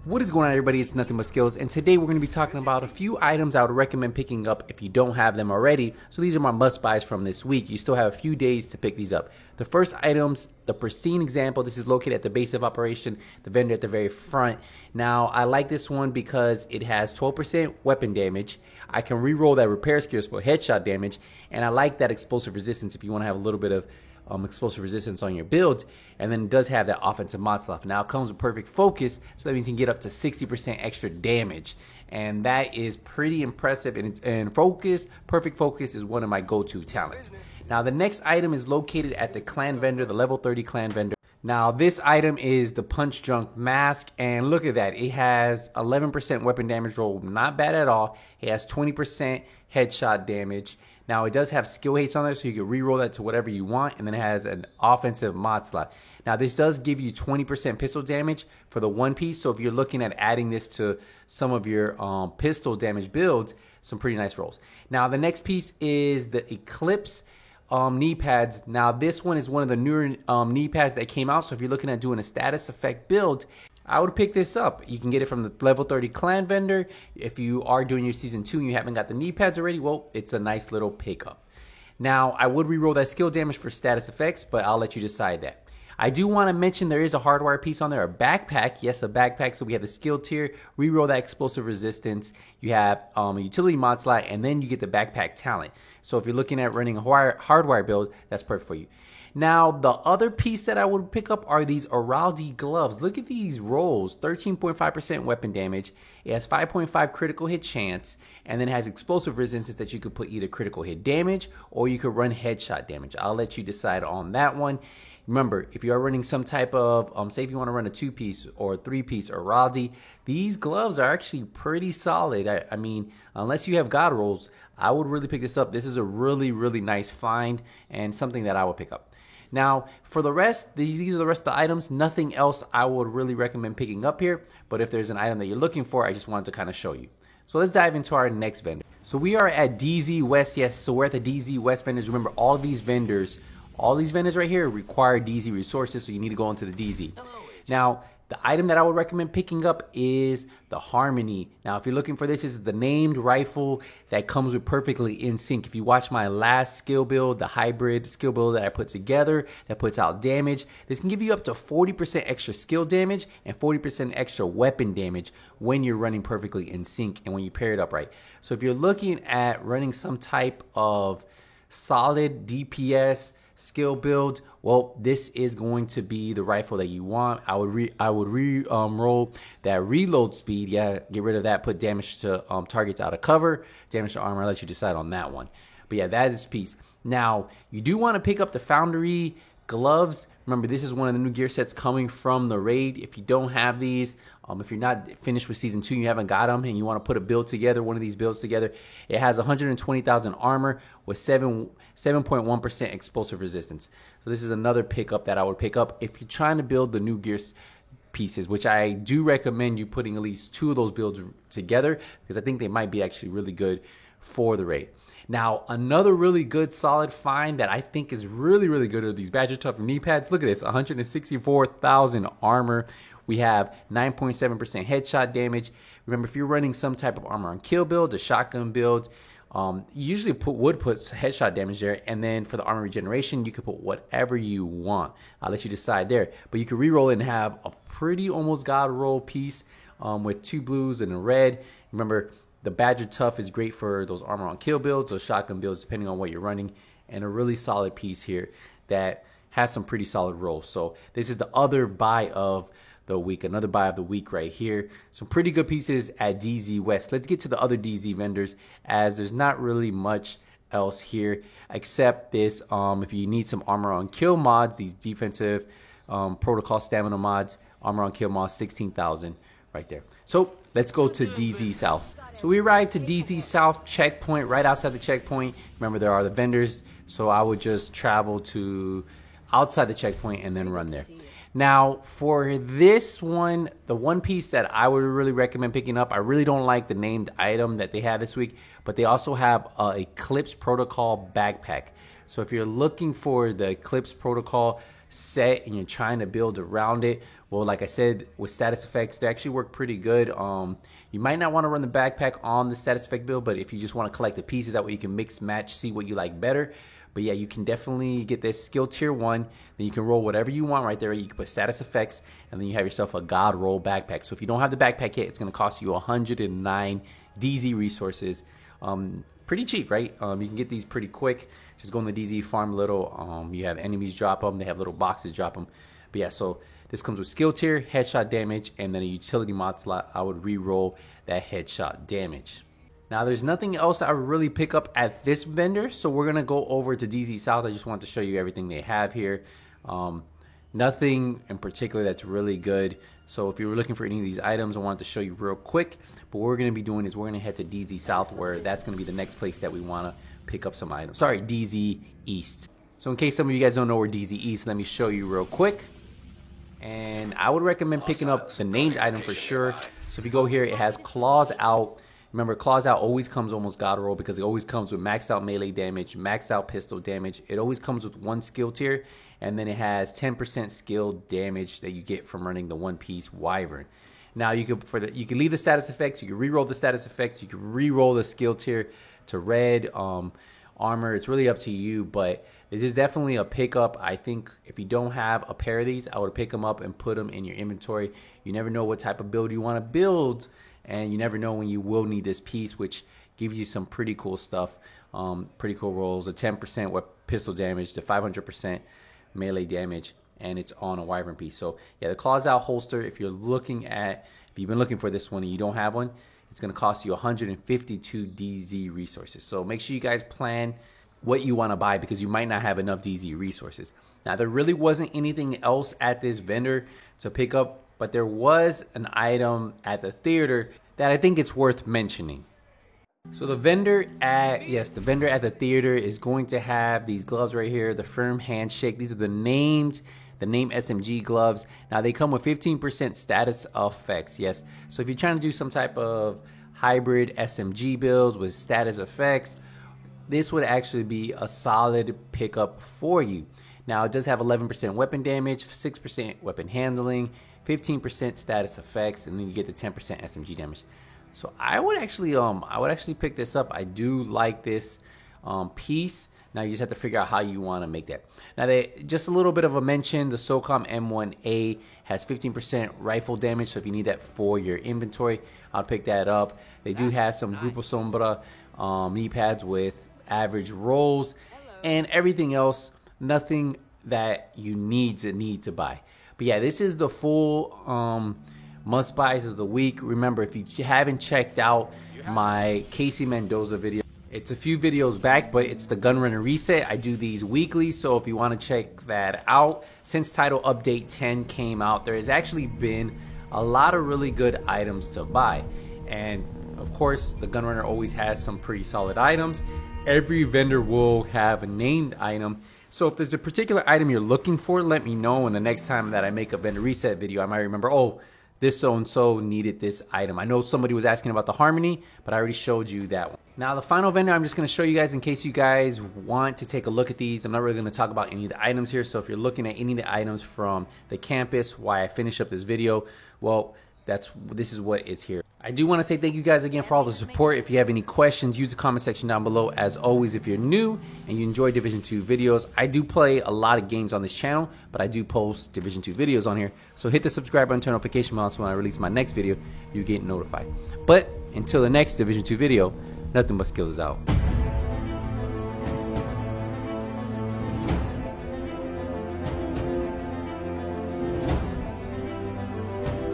What is going on, everybody? It's Nothing But Skills, and today we're going to be talking about a few items I would recommend picking up if you don't have them already. So these are my must-buys from this week. You still have a few days to pick these up. The first items, the Pristine Example. This is located at the base of operation, the vendor at the very front. Now, I like this one because it has 12% weapon damage. I can re-roll that repair skills for headshot damage, and I like that explosive resistance if you want to have a little bit of explosive resistance on your build. And then it does have that offensive mod stuff. Now it comes with perfect focus, so that means you can get up to 60% extra damage, and that is pretty impressive. And perfect focus is one of my go-to talents. Now the next item is located at the clan vendor, the level 30 clan vendor. Now this item is the Punch Drunk Mask, and look at that. It has 11% weapon damage roll, not bad at all. It has 20% headshot damage. Now, it does have skill hates on there, so you can re-roll that to whatever you want, and then it has an offensive mod slot. Now, this does give you 20% pistol damage for the one piece, so if you're looking at adding this to some of your pistol damage builds, some pretty nice rolls. Now, the next piece is the Eclipse knee pads. Now, this one is one of the newer knee pads that came out, so if you're looking at doing a status effect build, I would pick this up. You can get it from the level 30 clan vendor. If you are doing your season 2 and you haven't got the knee pads already, well, it's a nice little pickup. Now, I would re-roll that skill damage for status effects, but I'll let you decide that. I do want to mention there is a hardwire piece on there, a backpack. Yes, a backpack. So we have the skill tier, re-roll that explosive resistance. You have a utility mod slot, and then you get the backpack talent. So if you're looking at running a hardwire build, that's perfect for you. Now, the other piece that I would pick up are these Araldi gloves. Look at these rolls, 13.5% weapon damage. It has 5.5 critical hit chance, and then it has explosive resistance that you could put either critical hit damage or you could run headshot damage. I'll let you decide on that one. Remember, if you are running some type of, say if you want to run a 2-piece or a 3-piece Araldi, these gloves are actually pretty solid. I mean, unless you have God rolls, I would really pick this up. This is a really, really nice find and something that I would pick up. Now, for the rest, these are the rest of the items. Nothing else I would really recommend picking up here. But if there's an item that you're looking for, I just wanted to kind of show you. So let's dive into our next vendor. So we are at DZ West. Yes, so we're at the DZ West vendors. Remember, all these vendors right here require DZ resources, so you need to go into the DZ. Now, the item that I would recommend picking up is the Harmony. Now, if you're looking for this, is the named rifle that comes with perfectly in sync. If you watch my last skill build, the hybrid skill build that I put together that puts out damage, this can give you up to 40% extra skill damage and 40% extra weapon damage when you're running perfectly in sync and when you pair it up right. So if you're looking at running some type of solid DPS skill build, well, this is going to be the rifle that you want. I would roll that reload speed. Yeah, get rid of that. Put damage to targets out of cover, damage to armor. I'll let you decide on that one. But yeah, that is the piece. Now, you do want to pick up the Foundry gloves. Remember, this is one of the new gear sets coming from the raid. If you don't have these, if you're not finished with season 2, you haven't got them, and you want to put a build together, one of these builds together, it has 120,000 armor with 7.1% explosive resistance. So this is another pickup that I would pick up if you're trying to build the new gear pieces, which I do recommend you putting at least 2 of those builds together because I think they might be actually really good for the raid. Now, another really good solid find that I think is really, really good are these Badger Tough knee pads. Look at this, 164,000 armor. We have 9.7% headshot damage. Remember, if you're running some type of armor on kill build, a shotgun build, you usually would put headshot damage there, and then for the armor regeneration, you could put whatever you want. I'll let you decide there. But you could re-roll it and have a pretty almost god roll piece with 2 blues and a red. Remember, the Badger Tough is great for those armor on kill builds or shotgun builds, depending on what you're running, and a really solid piece here that has some pretty solid rolls. So this is the other buy of the week, another buy of the week right here. Some pretty good pieces at DZ West. Let's get to the other DZ vendors, as there's not really much else here except this. If you need some armor on kill mods, these defensive protocol stamina mods, armor on kill mods, 16,000 right there. So let's go to DZ South. So we arrived to DZ South checkpoint, right outside the checkpoint. Remember, there are the vendors, so I would just travel to outside the checkpoint and then run there. Now, for this one, the one piece that I would really recommend picking up, I really don't like the named item that they have this week, but they also have a Eclipse Protocol backpack. So if you're looking for the Eclipse Protocol set and you're trying to build around it, well, like I said, with status effects, they actually work pretty good. You might not want to run the backpack on the status effect build, but if you just want to collect the pieces, that way you can mix, match, see what you like better. But yeah, you can definitely get this skill tier 1. Then you can roll whatever you want right there. You can put status effects, and then you have yourself a God roll backpack. So if you don't have the backpack yet, it's going to cost you 109 DZ resources. Pretty cheap, right? You can get these pretty quick. Just go in the DZ, farm a little. You have enemies drop them. They have little boxes drop them. But yeah, so this comes with skill tier, headshot damage, and then a utility mod slot. I would re-roll that headshot damage. Now, there's nothing else I would really pick up at this vendor, so we're going to go over to DZ South. I just want to show you everything they have here. Nothing in particular that's really good. So if you were looking for any of these items, I wanted to show you real quick. But what we're going to be doing is we're going to head to DZ South, where that's going to be the next place that we want to pick up some items. Sorry, DZ East. So in case some of you guys don't know where DZ East, let me show you real quick. And I would recommend picking up the named item for sure. So if you go here, it has Claws Out. Remember, Claws Out always comes almost God roll because it always comes with maxed out melee damage, maxed out pistol damage. It always comes with 1 skill tier, and then it has 10% skill damage that you get from running the One Piece Wyvern. Now you can leave the status effects, you can re-roll the status effects, you can re-roll the skill tier to red armor. It's really up to you, but this is definitely a pickup. I think if you don't have a pair of these, I would pick them up and put them in your inventory. You never know what type of build you want to build, and you never know when you will need this piece, which gives you some pretty cool stuff. Pretty cool rolls, a 10% pistol damage, to 500% melee damage, and it's on a Wyvern piece. So yeah, the Claws Out holster, if you've been looking for this one and you don't have one, it's going to cost you 152 DZ resources. So make sure you guys plan what you want to buy, because you might not have enough DZ resources. Now, there really wasn't anything else at this vendor to pick up, but there was an item at the theater that I think it's worth mentioning. So the vendor at the theater is going to have these gloves right here, the Firm Handshake. These are the named SMG gloves. Now they come with 15% status effects. Yes, so if you're trying to do some type of hybrid SMG builds with status effects, this would actually be a solid pickup for you. Now it does have 11% weapon damage, 6% weapon handling, 15% status effects, and then you get the 10% SMG damage. So I would actually pick this up. I do like this piece. Now you just have to figure out how you want to make that. Now just a little bit of a mention, the SOCOM M1A has 15% rifle damage, so if you need that for your inventory, I'll pick that up. They do have some Grupo Sombra knee pads with average rolls, and everything else, nothing that you need to buy. But yeah, this is the full must buys of the week. Remember, if you haven't checked out my Casey Mendoza video, it's a few videos back, but it's the Gunrunner Reset. I do these weekly, so if you want to check that out, since Title Update 10 came out, there has actually been a lot of really good items to buy. And of course, the Gunrunner always has some pretty solid items. Every vendor will have a named item. So if there's a particular item you're looking for, let me know, and the next time that I make a vendor reset video, I might remember, oh, this so-and-so needed this item. I know somebody was asking about the Harmony, but I already showed you that one. Now, the final vendor, I'm just going to show you guys in case you guys want to take a look at these. I'm not really going to talk about any of the items here, so if you're looking at any of the items from the campus, why I finished up this video, well, this is what is here. I do want to say thank you guys again for all the support. If you have any questions, use the comment section down below. As always, if you're new and you enjoy Division 2 videos, I do play a lot of games on this channel, but I do post Division 2 videos on here. So hit the subscribe button, turn notification bell, so when I release my next video, you get notified. But until the next Division 2 video, nothing but skills is out.